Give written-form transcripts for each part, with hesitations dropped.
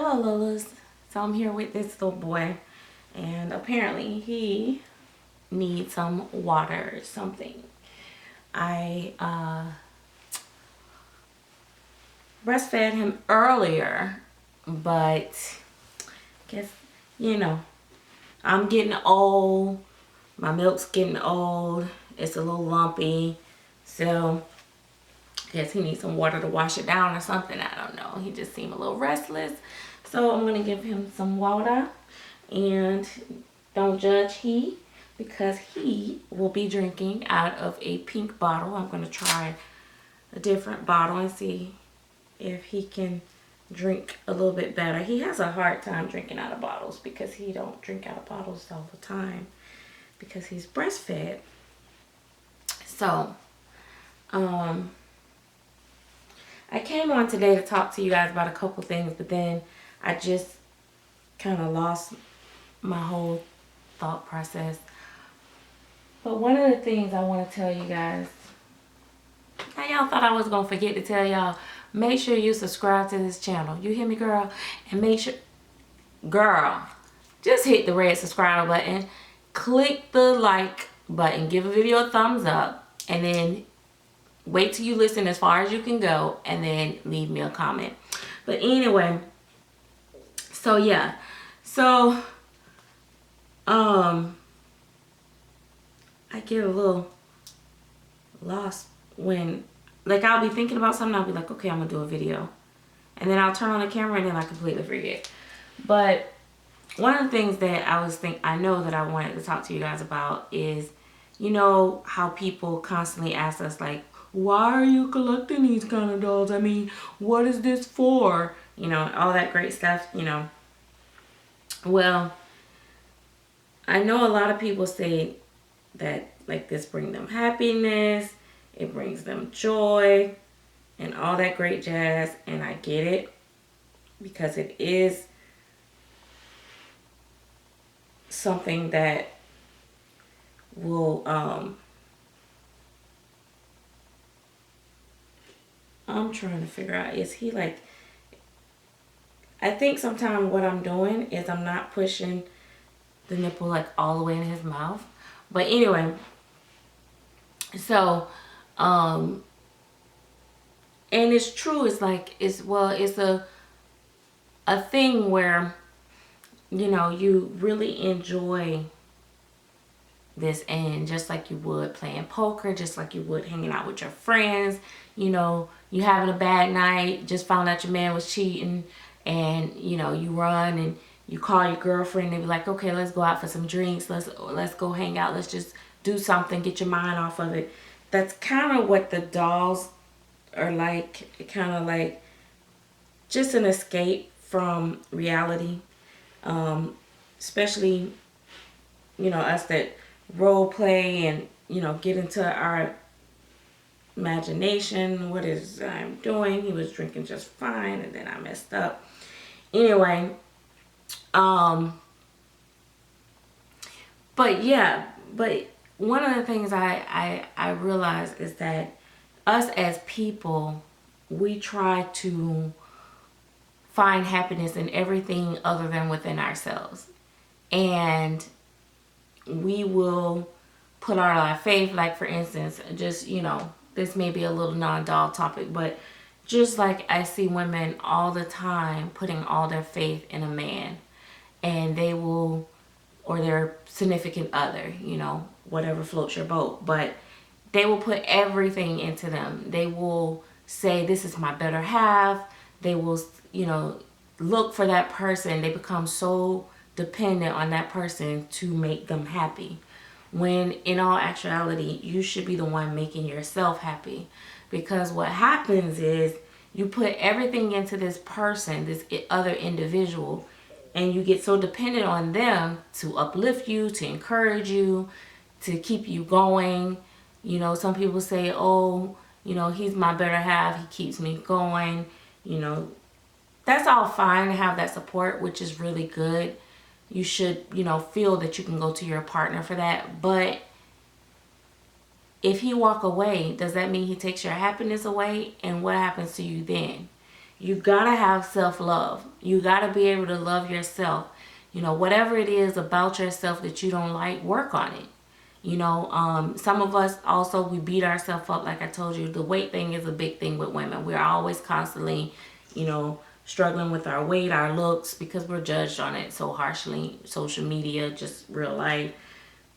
Hello Lolas. So I'm here with this little boy and apparently he needs some water or something. I breastfed him earlier, but guess I'm getting old. My milk's getting old. It's a little lumpy. So guess he needs some water to wash it down or something. I don't know. He just seemed a little restless. So I'm going to give him some water. And don't judge he, because he will be drinking out of a pink bottle. I'm going to try a different bottle and see if he can drink a little bit better. He has a hard time drinking out of bottles because he don't drink out of bottles all the time because he's breastfed. So, I came on today to talk to you guys about a couple things, but then I just kind of lost my whole thought process. But one of the things I want to tell you guys, now y'all thought I was going to forget to tell y'all, make sure you subscribe to this channel. You hear me, girl? And make sure, girl, just hit the red subscribe button, click the like button, give a video a thumbs up, and then wait till you listen as far as you can go, and then leave me a comment. But anyway, so yeah, so I get a little lost when, like, I'll be thinking about something, I'll be like, okay, I'm gonna do a video, and then I'll turn on the camera and then I completely forget. But one of the things that I know that I wanted to talk to you guys about is, you know how people constantly ask us, like, why are you collecting these kind of dolls? I mean, what is this for? You know, all that great stuff, you know. Well, I know a lot of people say that, like, this brings them happiness, it brings them joy, and all that great jazz. And I get it, because it is something that will, I'm trying to figure out, is he like, I think sometimes what I'm doing is I'm not pushing the nipple like all the way in his mouth. But anyway, so, and it's true, it's like, it's a thing where, you know, you really enjoy this end, just like you would playing poker, just like you would hanging out with your friends. You know, you having a bad night, just found out your man was cheating, and you know, you run and you call your girlfriend and be like, okay, let's go out for some drinks, let's go hang out, let's just do something, get your mind off of it. That's kind of what the dolls are like, kind of like just an escape from reality. Especially, you know, us that role play and, you know, get into our imagination. What is I'm doing? He was drinking just fine, and then I messed up. Anyway, but yeah, but one of the things I realize is that us as people, we try to find happiness in everything other than within ourselves. And we will put our faith, like for instance, just, you know, this may be a little non-doll topic, but just like I see women all the time putting all their faith in a man, and they will, or their significant other, you know, whatever floats your boat, but they will put everything into them. They will say, this is my better half. They will, you know, look for that person. They become so dependent on that person to make them happy, when in all actuality you should be the one making yourself happy. Because what happens is you put everything into this person, this other individual, and you get so dependent on them to uplift you, to encourage you, to keep you going. You know, some people say, oh, you know, he's my better half, he keeps me going. You know, that's all fine to have that support, which is really good. You should, you know, feel that you can go to your partner for that. But if he walk away, does that mean he takes your happiness away? And what happens to you then? You gotta have self-love. You gotta be able to love yourself. You know, whatever it is about yourself that you don't like, work on it. You know, some of us also, we beat ourselves up. Like I told you, the weight thing is a big thing with women. We're always constantly, you know, struggling with our weight, our looks, because we're judged on it so harshly. Social media, just real life.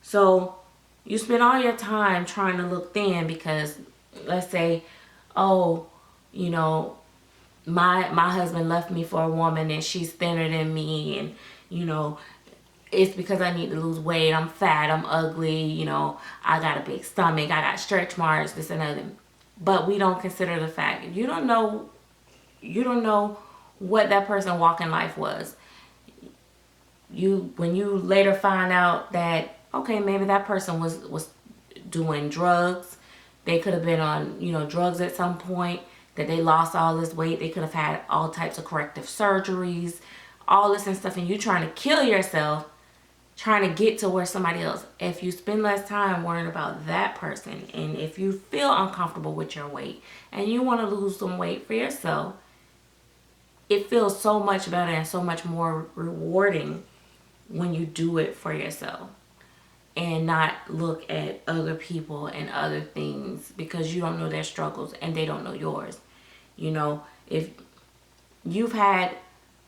So you spend all your time trying to look thin because, let's say, oh, you know, my husband left me for a woman and she's thinner than me, and you know, it's because I need to lose weight. I'm fat, I'm ugly, you know, I got a big stomach, I got stretch marks, this and other. But we don't consider the fact, you don't know what that person walking life was. When you later find out that, okay, maybe that person was doing drugs, they could have been on, you know, drugs at some point, that they lost all this weight, they could have had all types of corrective surgeries, all this and stuff, and you trying to kill yourself trying to get to where somebody else. If you spend less time worrying about that person, and if you feel uncomfortable with your weight and you want to lose some weight for yourself, it feels so much better and so much more rewarding when you do it for yourself and not look at other people and other things, because you don't know their struggles and they don't know yours. You know, if you've had,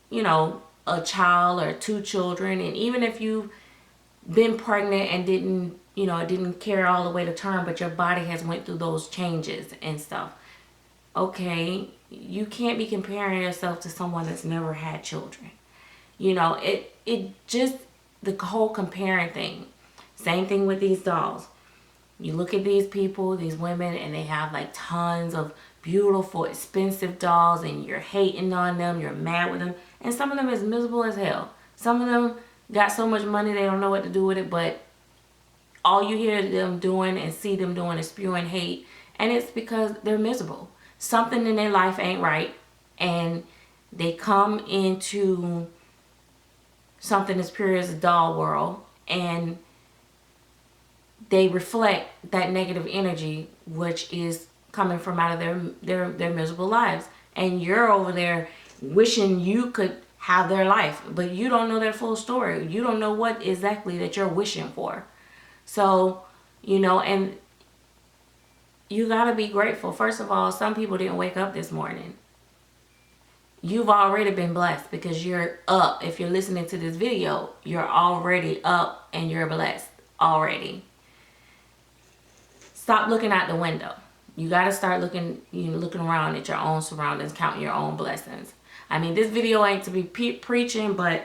you know, a child or 2 children, and even if you've been pregnant and didn't, you know, it didn't carry all the way to term, but your body has went through those changes and stuff, okay, you can't be comparing yourself to someone that's never had children. You know, it just, the whole comparing thing. Same thing with these dolls. You look at these people, these women, and they have like tons of beautiful, expensive dolls, and you're hating on them, you're mad with them, and some of them is miserable as hell. Some of them got so much money they don't know what to do with it, but all you hear them doing and see them doing is spewing hate, and it's because they're miserable. Something in their life ain't right, and they come into something as pure as a doll world, and they reflect that negative energy, which is coming from out of their miserable lives. And you're over there wishing you could have their life, but you don't know their full story. You don't know what exactly that you're wishing for. So, you know, and you got to be grateful. First of all, some people didn't wake up this morning. You've already been blessed because you're up. If you're listening to this video, you're already up and you're blessed already. Stop looking out the window. You got to start looking, you know, looking around at your own surroundings, counting your own blessings. I mean, this video ain't to be preaching, but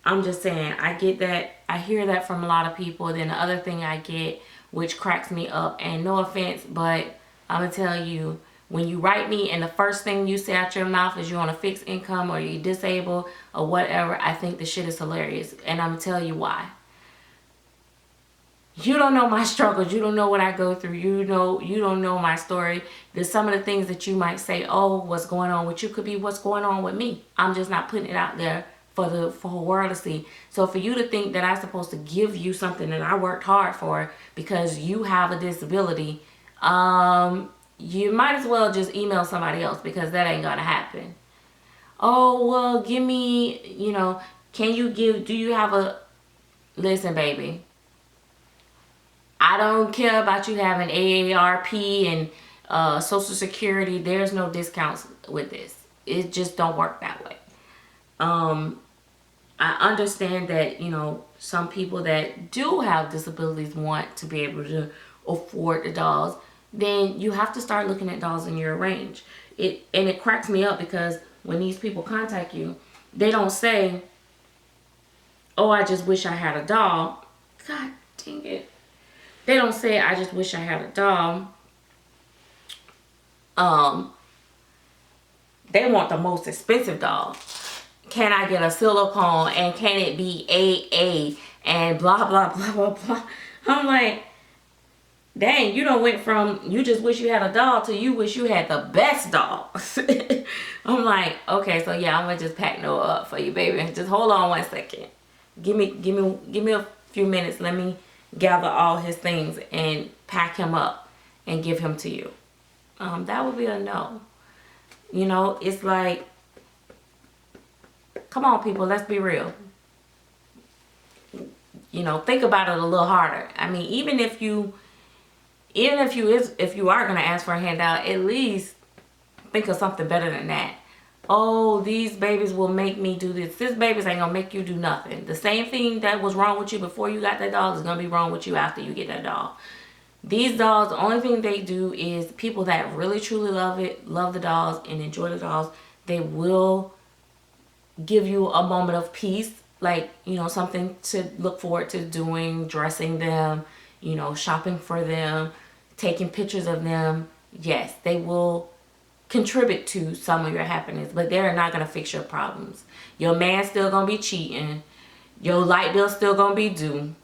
I'm just saying, I get that. I hear that from a lot of people. Then the other thing I get, which cracks me up, and no offense, but I'm going to tell you, when you write me and the first thing you say out your mouth is you're on a fixed income or you're disabled or whatever, I think the shit is hilarious. And I'm going to tell you why. You don't know my struggles. You don't know what I go through. You don't know my story. There's some of the things that you might say, oh, what's going on with you, could be what's going on with me. I'm just not putting it out there for the whole world to see. So for you to think that I'm supposed to give you something that I worked hard for because you have a disability, you might as well just email somebody else, because that ain't gonna happen. Oh, well, give me, you know, do you have a, listen, baby, I don't care about you having AARP and Social Security. There's no discounts with this. It just don't work that way. I understand that, you know, some people that do have disabilities want to be able to afford the dolls. Then you have to start looking at dolls in your range. It cracks me up because when these people contact you, they don't say, oh, I just wish I had a doll. God dang it. They don't say, I just wish I had a doll. They want the most expensive doll. Can I get a silicone, and can it be AA and blah, blah, blah, blah, blah. I'm like, dang, you done went from you just wish you had a doll to you wish you had the best doll. I'm like, okay, so yeah, I'm gonna just pack Noah up for you, baby. Just hold on 1 second. Give me a few minutes. Let me gather all his things and pack him up and give him to you. That would be a no. You know, it's like, come on, people, let's be real. You know, think about it a little harder. I mean, even if you are gonna ask for a handout, at least think of something better than that. Oh, these babies will make me do this. This babies ain't gonna make you do nothing. The same thing that was wrong with you before you got that dog is gonna be wrong with you after you get that dog. These dogs, the only thing they do is people that really truly love it, love the dogs and enjoy the dogs, they will give you a moment of peace, like, you know, something to look forward to doing, dressing them, you know, shopping for them, taking pictures of them. Yes, they will contribute to some of your happiness, but they're not going to fix your problems. Your man's still going to be cheating. Your light bill's still going to be due.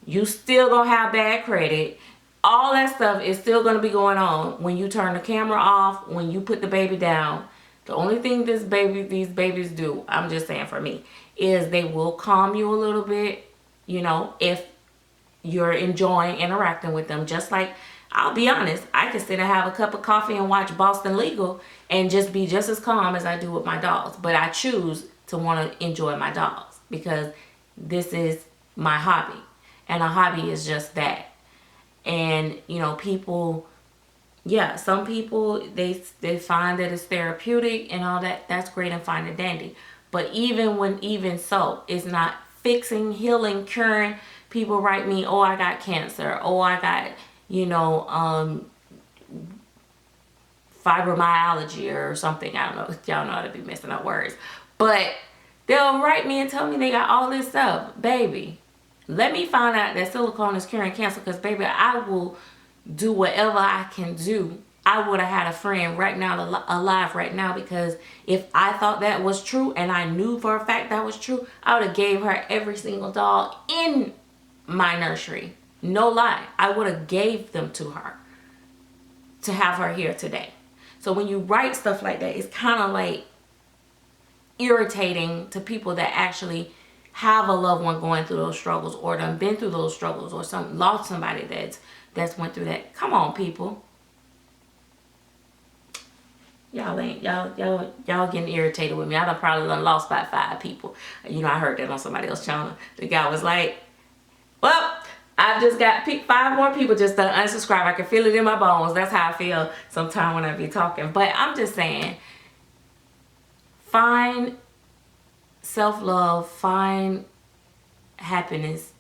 You still going to have bad credit. All that stuff is still going to be going on when you turn the camera off, when you put the baby down. The only thing these babies do, I'm just saying for me, is they will calm you a little bit, you know, if you're enjoying interacting with them. Just like, I'll be honest, I can sit and have a cup of coffee and watch Boston Legal and just be just as calm as I do with my dogs. But I choose to want to enjoy my dogs because this is my hobby. And a hobby is just that. And, you know, people, yeah, some people, they find that it's therapeutic and all that. That's great and fine and dandy. But even so, it's not fixing, healing, curing. People write me, oh, I got cancer. Oh, I got, you know, fibromyalgia or something. I don't know. Y'all know how to be messing up words. But they'll write me and tell me they got all this stuff. Baby, let me find out that silicone is curing cancer, because, baby, I will do whatever I can do. I would have had a friend right now, alive right now, because if I thought that was true and I knew for a fact that was true, I would have gave her every single dog in my nursery. No lie. I would have gave them to her to have her here today. So when you write stuff like that, it's kind of like irritating to people that actually have a loved one going through those struggles, or done been through those struggles, or lost somebody that's went through that. Come on, people. Y'all getting irritated with me. I done probably lost about 5 people. You know, I heard that on somebody else's channel. The guy was like, well, I've just got 5 more people just to unsubscribe. I can feel it in my bones. That's how I feel sometimes when I be talking. But I'm just saying, find self-love, find happiness.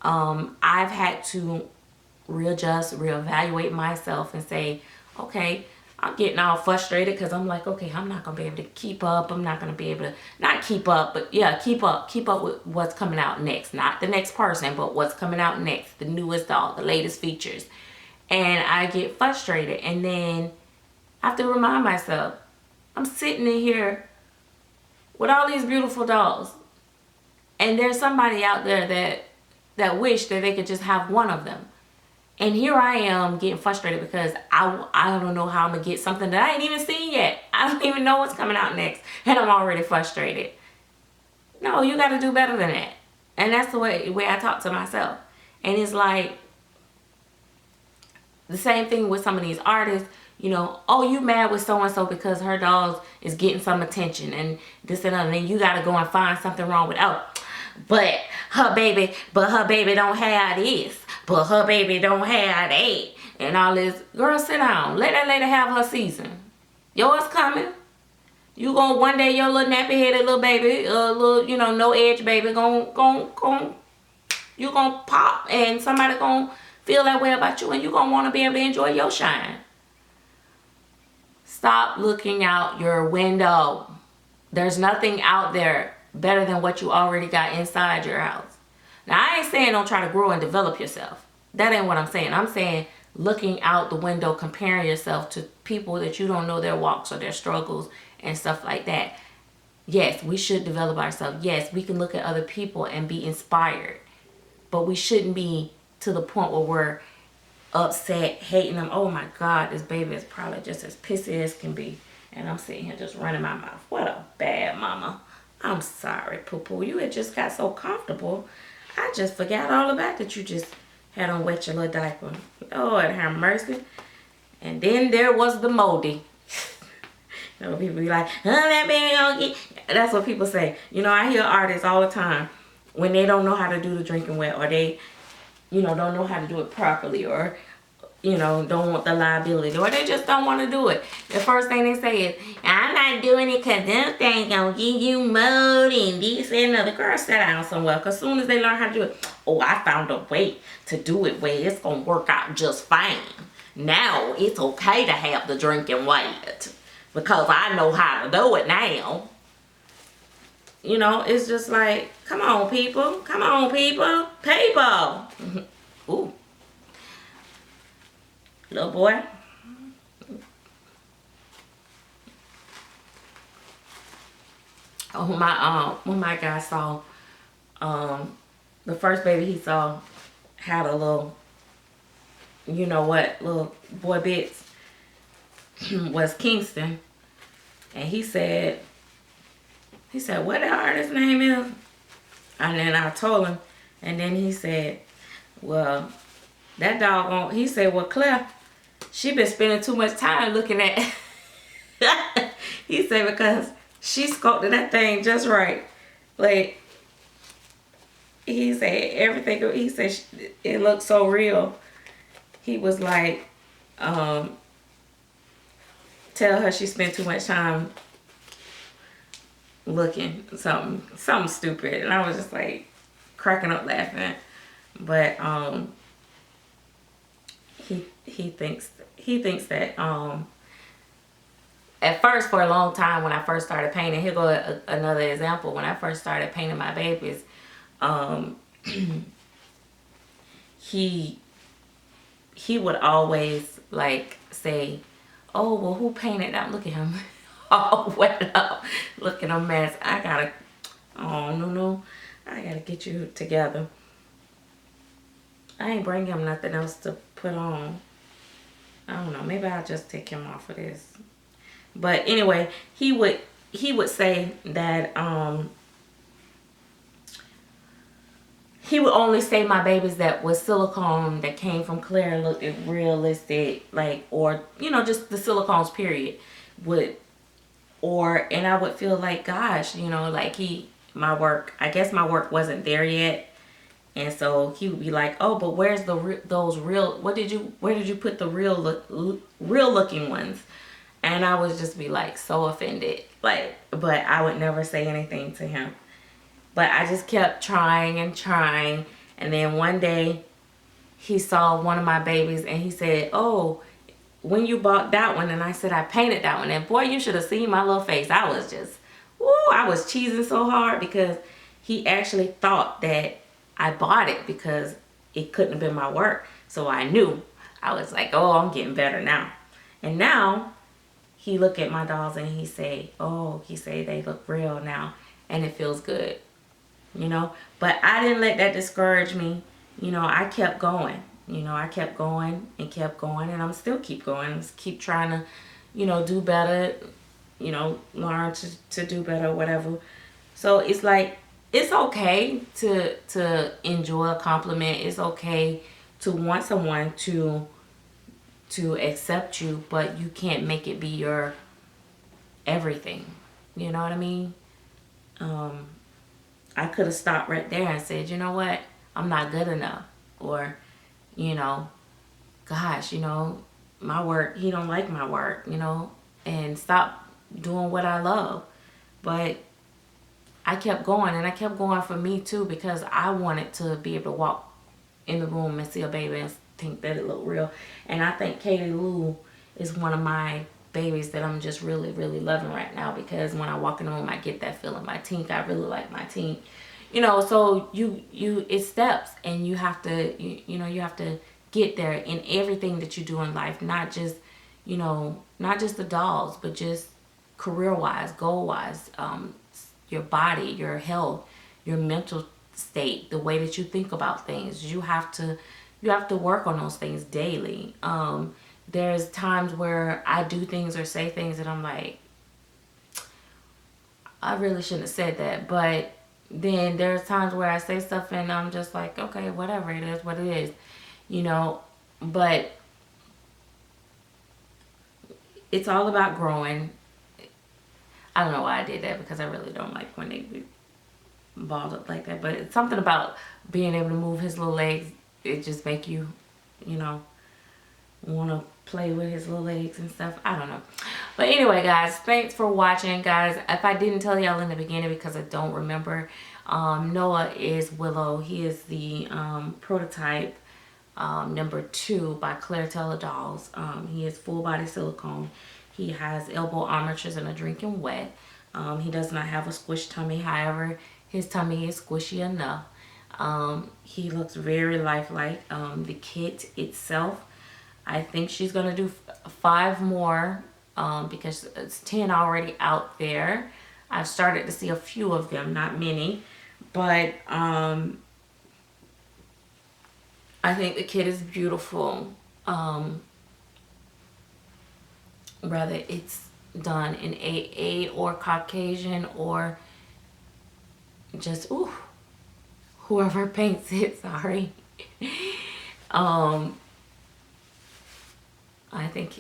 I've had to readjust, reevaluate myself and say, okay, I'm getting all frustrated because I'm like, okay, I'm not going to be able to keep up. I'm not going to be able to, not keep up, but yeah, keep up with what's coming out next. Not the next person, but what's coming out next. The newest dog, the latest features. And I get frustrated. And then I have to remind myself, I'm sitting in here with all these beautiful dogs. And there's somebody out there that wish that they could just have one of them. And here I am getting frustrated because I don't know how I'm going to get something that I ain't even seen yet. I don't even know what's coming out next. And I'm already frustrated. No, you got to do better than that. And that's the way I talk to myself. And it's like the same thing with some of these artists. You know, oh, you mad with so-and-so because her dog is getting some attention and this and that. And then you got to go and find something wrong with, oh, but her baby don't have this. But her baby don't have that. And all this. Girl, sit down. Let that lady have her season. Yours coming. You gonna, one day your little nappy-headed little baby, little, you know, no edge baby, you gonna pop. And somebody gonna feel that way about you. And you gonna want to be able to enjoy your shine. Stop looking out your window. There's nothing out there better than what you already got inside your house. Now, I ain't saying don't try to grow and develop yourself. That ain't what I'm saying. I'm saying looking out the window, comparing yourself to people that you don't know their walks or their struggles and stuff like that. Yes, we should develop ourselves. Yes, we can look at other people and be inspired. But we shouldn't be to the point where we're upset, hating them. Oh my God, this baby is probably just as pissy as can be. And I'm sitting here just running my mouth. What a bad mama. I'm sorry, Poo-Poo. You had just got so comfortable. I just forgot all about that you just had on wet your little diaper. Lord have mercy. And then there was the moldy. You know, people be like, that baby gonna get. That's what people say. You know, I hear artists all the time when they don't know how to do the drinking wet, or they, you know, don't know how to do it properly, or, you know, don't want the liability, or they just don't want to do it. The first thing they say is, I'm not doing it because them things gonna give you mold and this and another. Girl, sit down somewhere, because as soon as they learn how to do it, oh, I found a way to do it where it's gonna work out just fine. Now it's okay to have the drinking wet because I know how to do it now. You know, it's just like, come on, people. Come on, people. People. Ooh. Little boy. Oh, when my guy saw, the first baby he saw had a little, you know what, little boy bits, was Kingston. And he said, what the artist's name is? And then I told him, and then he said, well, that doggone, he said, well, Claire, she been spending too much time looking at, he said, because she sculpted that thing just right. Like, he said everything, he said it looked so real. He was like, tell her she spent too much time looking something stupid, and I was just like cracking up laughing. But he thinks that at first, for a long time, when I first started painting, here go another example. When I first started painting my babies, he would always like say, oh, well, who painted that? Look at him. All wet up, looking a mess. I gotta get you together. I ain't bring him nothing else to put on. I don't know, maybe I'll just take him off of this. But anyway, he would say that he would only say my babies that was silicone, that came from Claire, looked realistic, like, or, you know, just the silicones period, and I would feel like, gosh, you know, like I guess my work wasn't there yet. And so he would be like, oh, but where's those real, where did you put the real looking ones? And I would just be like so offended, like, but I would never say anything to him. But I just kept trying and trying. And then one day he saw one of my babies and he said, oh, when you bought that one? And I said, I painted that one. And boy, you should have seen my little face. I was just, woo, I was cheesing so hard because he actually thought that I bought it because it couldn't have been my work. So I knew. I was like, oh, I'm getting better now. And now he look at my dolls and he say, they look real now. And it feels good, you know. But I didn't let that discourage me. You know, I kept going. You know, I kept going and kept going, and I'm still keep going. Keep trying to, you know, do better, you know, learn to do better, whatever. So it's like, it's okay to enjoy a compliment. It's okay to want someone to accept you, but you can't make it be your everything. You know what I mean? I could have stopped right there and said, you know what? I'm not good enough. Or, you know, gosh, you know, my work, he don't like my work, you know, and stop doing what I love. But I kept going, and I kept going for me too, because I wanted to be able to walk in the room and see a baby and think that it looked real. And I think Katie Lou is one of my babies that I'm just really, really loving right now, because when I walk in the room, I get that feeling. My tink, I really like my tink. You know, so it's steps, and you have to, you know, you have to get there in everything that you do in life, not just, you know, not just the dolls, but just career-wise, goal-wise, your body, your health, your mental state, the way that you think about things. You have to work on those things daily. There's times where I do things or say things that I'm like, I really shouldn't have said that. But then there's times where I say stuff and I'm just like, okay, whatever, it is what it is, you know. But it's all about growing. I don't know why I did that, because I really don't like when they be balled up like that. But it's something about being able to move his little legs. It just make you, you know, want to play with his little legs and stuff. I don't know. But anyway, guys, thanks for watching, guys. If I didn't tell y'all in the beginning because I don't remember, Noah is Willow. He is the prototype number 2 by Claire Taylor Dolls. He is full body silicone. He has elbow armatures and a drinking wet. He does not have a squish tummy. However, his tummy is squishy enough. He looks very lifelike. The kit itself, I think she's gonna do 5 more because it's 10 already out there. I've started to see a few of them, not many, but I think the kit is beautiful. Whether it's done in AA or Caucasian or just whoever paints it, sorry. I think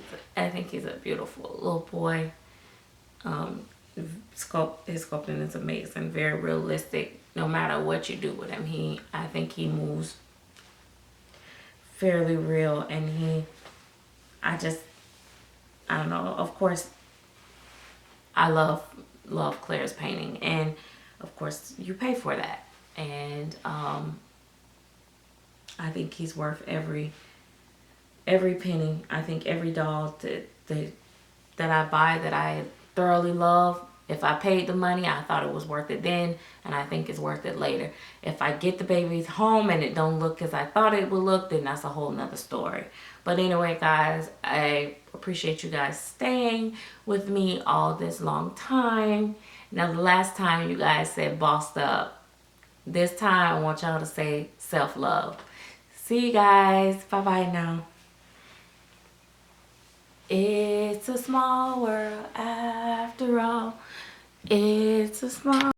he's a beautiful little boy. His sculpting is amazing, very realistic. No matter what you do with him, I think he moves fairly real, and I don't know. Of course, I love Claire's painting, and of course you pay for that, and I think he's worth every penny. I think every doll that I buy that I thoroughly love, if I paid the money, I thought it was worth it then, and I think it's worth it later. If I get the babies home and it don't look as I thought it would look, then that's a whole nother story. But anyway, guys, I appreciate you guys staying with me all this long time. Now, the last time you guys said bossed up. This time I want y'all to say self-love. See you guys. Bye-bye now. It's a small world after all. It's a small